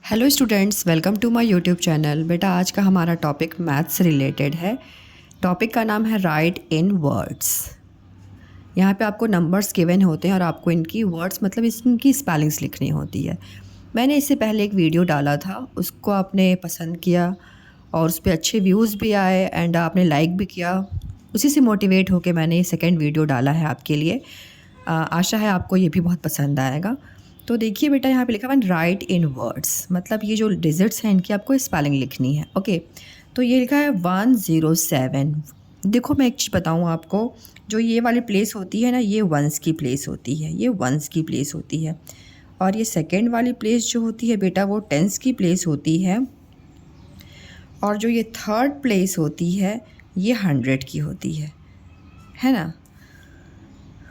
Hello students, welcome to my YouTube channel. बेटा आज का हमारा टॉपिक मैथ्स से रिलेटेड है। टॉपिक का नाम है राइट इन वर्ड्स। यहाँ पे आपको नंबर्स गिवन होते हैं और आपको इनकी वर्ड्स मतलब इनकी स्पेलिंग्स लिखनी होती है। मैंने इससे पहले एक वीडियो डाला था, उसको आपने पसंद किया और उस पर अच्छे व्यूज़ भी आए एंड आपने लाइक भी किया। उसी से मोटिवेट होकर मैंने ये सेकेंड वीडियो डाला है आपके लिए। आशा है आपको ये भी बहुत पसंद आएगा। तो देखिए बेटा, यहाँ पे लिखा हुआ है राइट इन वर्ड्स, मतलब ये जो डिजिट्स हैं इनकी आपको स्पेलिंग लिखनी है। ओके, तो ये लिखा है 107। देखो मैं एक चीज़ बताऊँ आपको, जो ये वाली प्लेस होती है ना, ये वंस की प्लेस होती है, ये वंस की प्लेस होती है। और ये सेकेंड वाली प्लेस जो होती है बेटा, वो टेंस की प्लेस होती है। और जो ये थर्ड प्लेस होती है, ये 100 की होती है ना।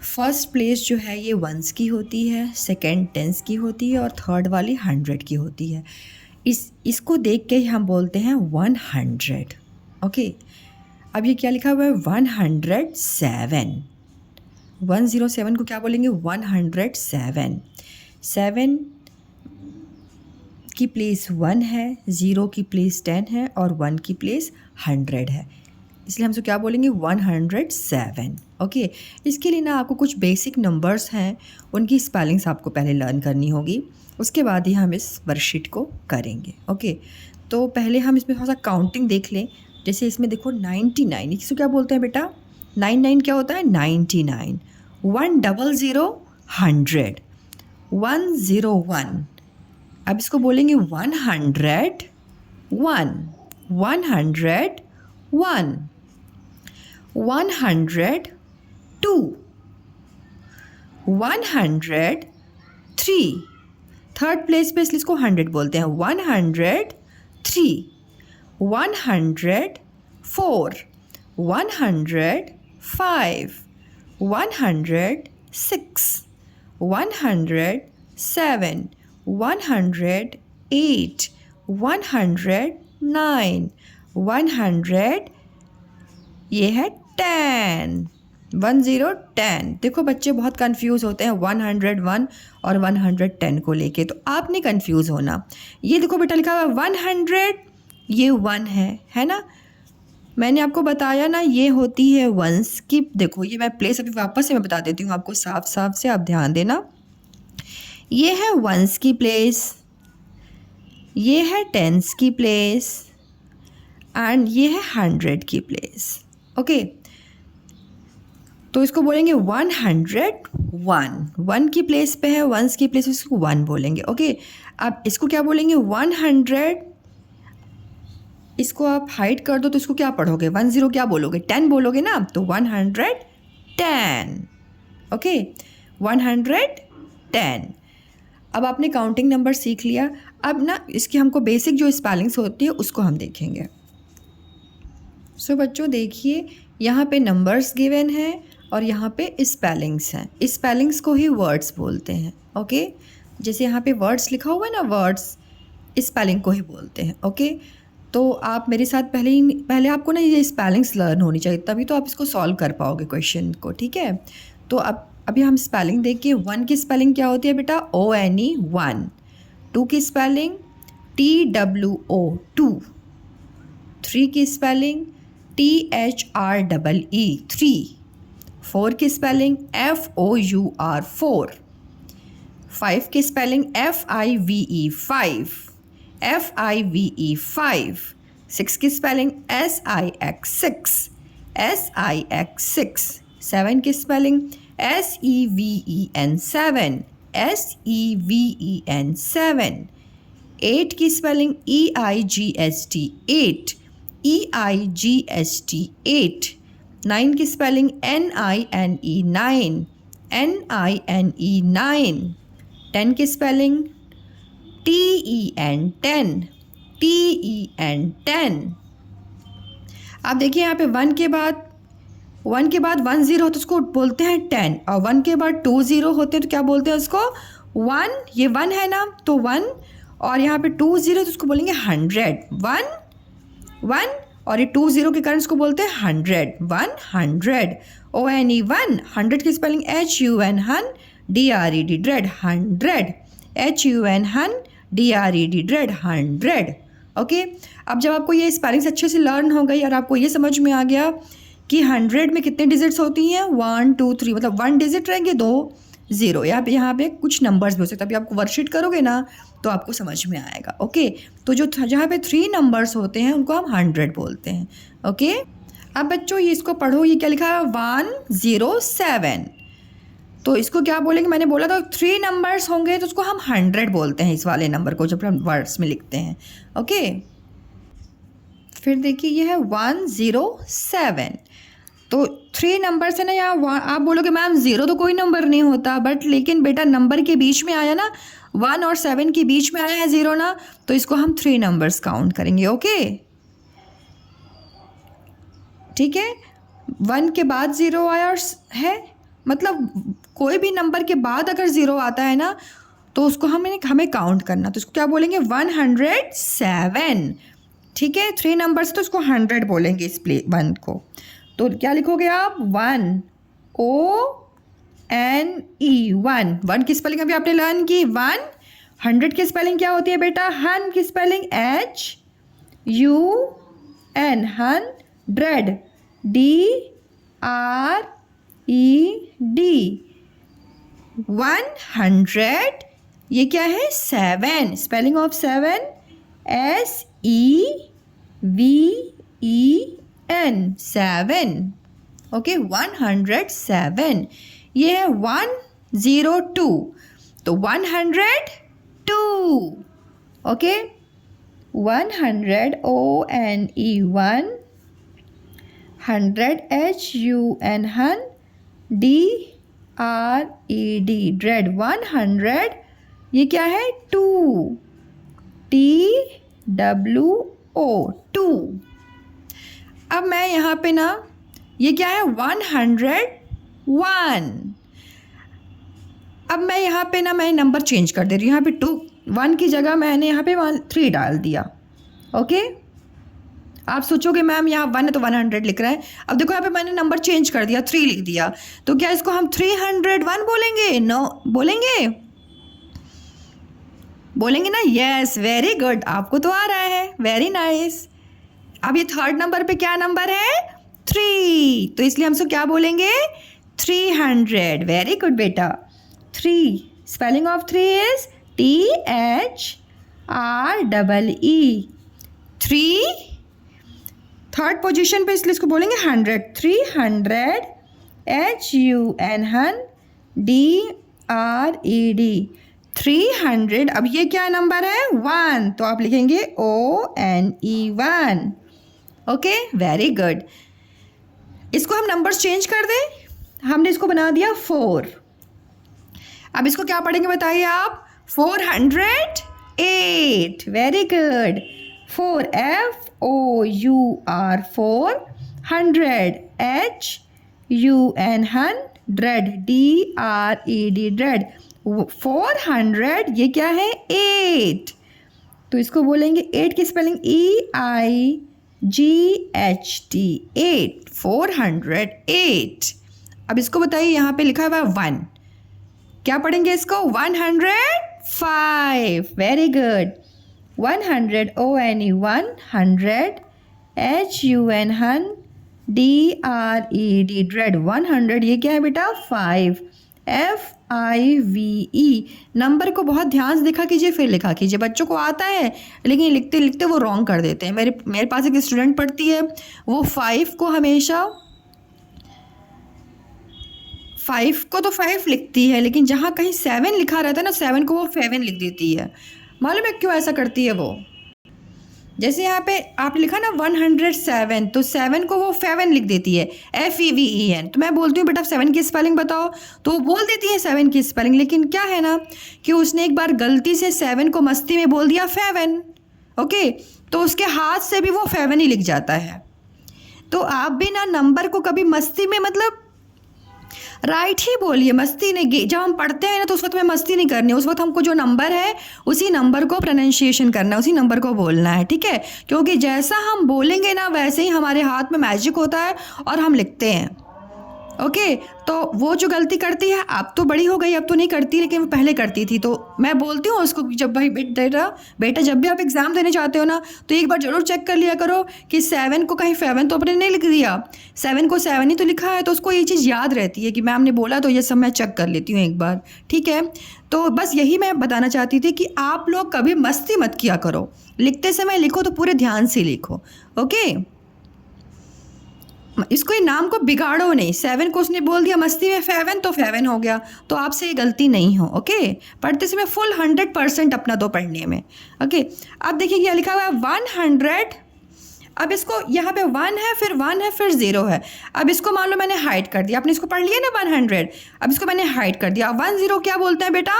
फर्स्ट प्लेस जो है ये वंस की होती है, सेकेंड टेंस की होती है और थर्ड वाली 100 की होती है। इसको देख के ही हम बोलते हैं 100। ओके, अब ये क्या लिखा हुआ है 107। 107 को क्या बोलेंगे 107। 7 की प्लेस 1 है, 0 की प्लेस 10 है और 1 की प्लेस 100 है, इसलिए हम इसको क्या बोलेंगे 107। ओके, इसके लिए ना आपको कुछ बेसिक नंबर्स हैं, उनकी स्पेलिंग्स आपको पहले लर्न करनी होगी, उसके बाद ही हम इस वर्कशीट को करेंगे। ओके, तो पहले हम इसमें थोड़ा सा काउंटिंग देख लें। जैसे इसमें देखो 99, इसको क्या बोलते हैं बेटा, 99 क्या होता है 99। 100 100, 101। अब इसको बोलेंगे 101, 101, 102, 103। थर्ड प्लेस पे इसलिए इसको 100 बोलते हैं। 103, 104, 105, 106, 107, 108, 109, 100, ये है 10। 10। देखो बच्चे बहुत कंफ्यूज होते हैं 101 और 110 को लेके, तो आप नहीं कंफ्यूज होना। ये देखो बेटा लिखा हुआ 100, ये 1 है ना। मैंने आपको बताया ना, ये होती है वंस की। देखो ये मैं प्लेस अभी वापस से मैं बता देती हूँ आपको साफ साफ से, आप ध्यान देना। ये है वंस की प्लेस, ये है टेंस की प्लेस एंड ये है 100 की प्लेस। ओके, तो इसको बोलेंगे 101। 1 की प्लेस पे है, वंस की प्लेस पे इसको 1 बोलेंगे। ओके, अब इसको क्या बोलेंगे 100। इसको आप हाइड कर दो तो इसको क्या पढ़ोगे 10 क्या बोलोगे 10 बोलोगे ना, तो 110। ओके, 110। अब आपने काउंटिंग नंबर सीख लिया। अब ना इसकी हमको बेसिक जो स्पेलिंग्स होती है उसको हम देखेंगे। सो बच्चों देखिए, यहाँ पे नंबर्स गिवन हैं और यहाँ पे स्पेलिंग्स हैं। स्पेलिंग्स को ही वर्ड्स बोलते हैं। ओके, जैसे यहाँ पे वर्ड्स लिखा हुआ है ना, वर्ड्स स्पेलिंग को ही बोलते हैं। ओके, तो आप मेरे साथ पहले आपको ना ये स्पेलिंग्स लर्न होनी चाहिए, तभी तो आप इसको सॉल्व कर पाओगे क्वेश्चन को। ठीक है, तो अभी हम स्पेलिंग देखिए। 1 की स्पेलिंग क्या होती है बेटा, ONE 1। 2 की स्पेलिंग TWO 2। 3 की स्पेलिंग THREE 3। 4 की स्पेलिंग FOUR 4। 5 की स्पेलिंग FIVE 5। FIVE 5। 6 की स्पेलिंग SIX 6। SIX 6। 7 की स्पेलिंग SEVEN 7। SEVEN 7। 8 की स्पेलिंग EIGST 8। EIGST 8। 9 की स्पेलिंग NINE 9। NINE 9। 10 की स्पेलिंग TEN 10। TEN 10। आप देखिए यहाँ पे 1 के बाद 10 होता है उसको बोलते हैं 10, और 1 के बाद 20 होते हैं तो क्या बोलते हैं उसको 1। ये 1 है ना, तो 1, और यहाँ पे 20 तो उसको बोलेंगे 100। 1 और ये 20 के कारण इसको बोलते हैं 100। 100 ONE 1। 100 की spelling HUN DRED DRED 100। HUN DRED dread, 100। Okay, अब जब आपको ये स्पेलिंग्स अच्छे से लर्न हो गई और आपको ये समझ में आ गया कि 100 में कितने डिजिट्स होती हैं, 1 2 3, मतलब 1 डिजिट रहेंगे, 2 0। यहाँ पे कुछ नंबर्स भी हो सकते हैं। अभी आपको वर्कशीट करोगे ना तो आपको समझ में आएगा। ओके, तो जो जहाँ पे 3 नंबर्स होते हैं उनको हम 100 बोलते हैं। ओके, अब बच्चों ये इसको पढ़ो, ये क्या लिखा है, 107। तो इसको क्या बोलेंगे, मैंने बोला था 3 नंबर्स होंगे तो उसको हम 100 बोलते हैं, इस वाले नंबर को जब हम वर्ड्स में लिखते हैं। ओके, फिर देखिए ये है 107। तो 3 नंबर्स है ना, यहाँ आप बोलोगे मैम 0 तो कोई नंबर नहीं होता, बट लेकिन बेटा नंबर के बीच में आया ना, 1 और 7 के बीच में आया है 0 ना, तो इसको हम 3 नंबर्स काउंट करेंगे। ओके, ठीक है, 1 के बाद 0 आया और है, मतलब कोई भी नंबर के बाद अगर 0 आता है ना तो उसको हमें काउंट करना, तो इसको क्या बोलेंगे, 107। ठीक है, 3 नंबर्स तो इसको 100 बोलेंगे इस 1 को। तो क्या लिखोगे आप, 1 ONE, 1 की स्पेलिंग अभी आपने लर्न की। 100 की स्पेलिंग क्या होती है बेटा, हन की स्पेलिंग HUN, 100, DRED, 100। ये क्या है, 7, स्पेलिंग ऑफ 7 SEVEN, 7। ओके, 107। ये है 102, तो 102। Okay, 100 ONE, 100 HUN, DRED, dread, 100। ये क्या है, 2, TWO, 2। अब मैं यहाँ पे ना, ये क्या है, 101। अब मैं यहाँ पे ना, मैं नंबर चेंज कर दे रही हूँ। यहाँ पे 1 की जगह मैंने यहाँ पे 3 डाल दिया। ओके, आप सोचोगे मैम यहाँ 1 है तो 100 लिख रहा है। अब देखो यहाँ पे मैंने नंबर चेंज कर दिया, 3 लिख दिया, तो क्या इसको हम 301 बोलेंगे? नो, बोलेंगे ना। यस, वेरी गुड, आपको तो आ रहा है, वेरी नाइस। अब ये 3rd नंबर पे क्या नंबर है, 3, तो इसलिए हम इसको क्या बोलेंगे, 300। वेरी गुड बेटा। 3, spelling of 3 is THREE, 3। 3rd position पे, इसलिए इसको बोलेंगे 100, 300 HUN, DRED, 300। अब ये क्या नंबर है, 1, तो आप लिखेंगे ONE, 1। Okay, very good. इसको हम नंबर्स चेंज कर दें, हमने इसको बना दिया 4। अब इसको क्या पढ़ेंगे बताइए आप, 408। Very good, 4 FOUR, 400 HUN, dread, DRED, dread, 400। ये क्या है, 8, तो इसको बोलेंगे 8 की स्पेलिंग EIGHT, 8, 408। अब इसको बताइए, यहाँ पे लिखा हुआ है 1, क्या पढ़ेंगे इसको, 105। Very good, 100 ONE, 100 HUN, DRED, dread, 100। ये क्या है बेटा, 5, FIVE। नंबर को बहुत ध्यान से देखा कीजिए, फिर लिखा कीजिए। बच्चों को आता है लेकिन लिखते लिखते वो रॉन्ग कर देते हैं। मेरे पास एक स्टूडेंट पढ़ती है, वो 5 को हमेशा 5 को तो 5 लिखती है, लेकिन जहाँ कहीं 7 लिखा रहता है ना, 7 को वो 7 लिख देती है। मालूम है क्यों ऐसा करती है वो? जैसे यहाँ पे आपने लिखा ना 107, तो 7 को वो 7 लिख देती है, FEVEN। तो मैं बोलती हूँ बेटा 7 की स्पेलिंग बताओ, तो वो बोल देती है 7 की स्पेलिंग, लेकिन क्या है ना कि उसने एक बार गलती से 7 को मस्ती में बोल दिया 7। ओके, तो उसके हाथ से भी वो 7 ही लिख जाता है। तो आप भी ना नंबर को कभी मस्ती में, मतलब राइट ही बोलिए, मस्ती नहीं। जब हम पढ़ते हैं ना तो उस वक्त में मस्ती नहीं करनी, उस वक्त हमको जो नंबर है उसी नंबर को प्रोनाउंसिएशन करना है, उसी नंबर को बोलना है, ठीक है? क्योंकि जैसा हम बोलेंगे ना वैसे ही हमारे हाथ में मैजिक होता है और हम लिखते हैं। ओके। तो वो जो गलती करती है, अब तो बड़ी हो गई, अब तो नहीं करती, लेकिन वो पहले करती थी। तो मैं बोलती हूँ उसको, जब भाई बेटा जब भी आप एग्ज़ाम देने जाते हो ना, तो एक बार ज़रूर चेक कर लिया करो कि 7 को कहीं 7 तो आपने नहीं लिख दिया, 7 को 7 ही तो लिखा है। तो उसको ये चीज़ याद रहती है कि मैम ने बोला, तो ये सब मैं चेक कर लेती हूँ एक बार, ठीक है। तो बस यही मैं बताना चाहती थी कि आप लोग कभी मस्ती मत किया करो, लिखते समय लिखो तो पूरे ध्यान से लिखो, ओके। इसको, नाम को बिगाड़ो नहीं। 7 को उसने बोल दिया मस्ती में 7 तो 7 हो गया, तो आपसे ये गलती नहीं हो, ओके। पढ़ते समय फुल 100% अपना दो पढ़ने में, ओके। अब देखिए क्या लिखा हुआ है 100। अब इसको यहाँ पे 1 है, फिर 1 है, फिर 0 है। अब इसको मान लो मैंने हाइड कर दिया, आपने इसको पढ़ लिया ना 100। अब इसको मैंने हाइड कर दिया। 10 क्या बोलते हैं बेटा?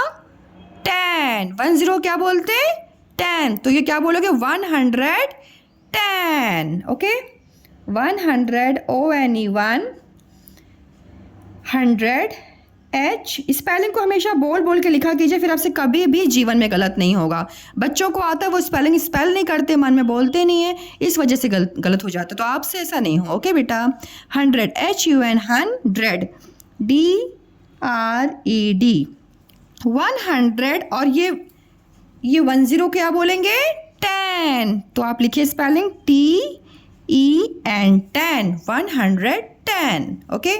10। 10 क्या बोलते हैं? 10। तो ये क्या बोलोगे? 110, ओके। 100 ONE 100 H। स्पेलिंग को हमेशा बोल बोल के लिखा कीजिए, फिर आपसे कभी भी जीवन में गलत नहीं होगा। बच्चों को आता है, वो स्पेलिंग स्पेल नहीं करते, मन में बोलते नहीं है, इस वजह से गलत हो जाता है। तो आपसे ऐसा नहीं हो, ओके बेटा। 100 HUN 100 DRED 100। और ये 10 क्या बोलेंगे? 10। तो आप लिखिए स्पेलिंग TEN 10, 110, ओके।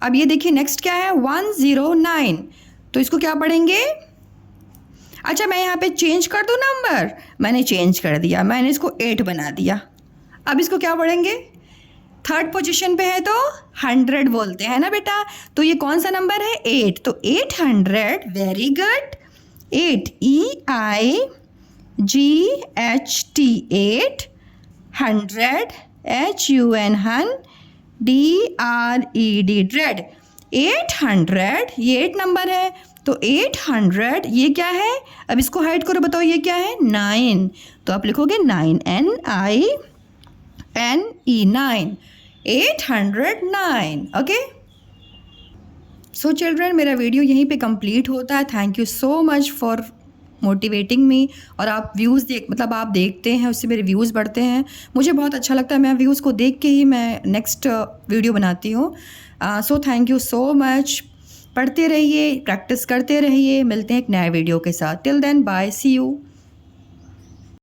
अब ये देखिए नेक्स्ट क्या है 109। तो इसको क्या पढ़ेंगे? अच्छा, मैं यहाँ पे चेंज कर दूँ नंबर, मैंने चेंज कर दिया, मैंने इसको 8 बना दिया। अब इसको क्या पढ़ेंगे? 3rd पोजीशन पे है तो 100 बोलते हैं ना बेटा। तो ये कौन सा नंबर है? 8। तो 800, very good. 8 EIGHT 8, 100 HUN DRED dread 800। ये 8 नंबर है, तो 800 ये क्या है? अब इसको हाइड करो, बताओ ये क्या है? 9। तो आप लिखोगे 9 NINE 9, 809, ओके। सो चिल्ड्रन, मेरा वीडियो यहीं पे कंप्लीट होता है। Thank you so much for motivating me. और आप व्यूज़ आप देखते हैं, उससे मेरे व्यूज़ बढ़ते हैं, मुझे बहुत अच्छा लगता है। मैं व्यूज़ को देख के ही मैं नेक्स्ट वीडियो बनाती हूँ। So thank you so much. पढ़ते रहिए, प्रैक्टिस करते रहिए। मिलते हैं एक नए वीडियो के साथ। Till then bye, see you.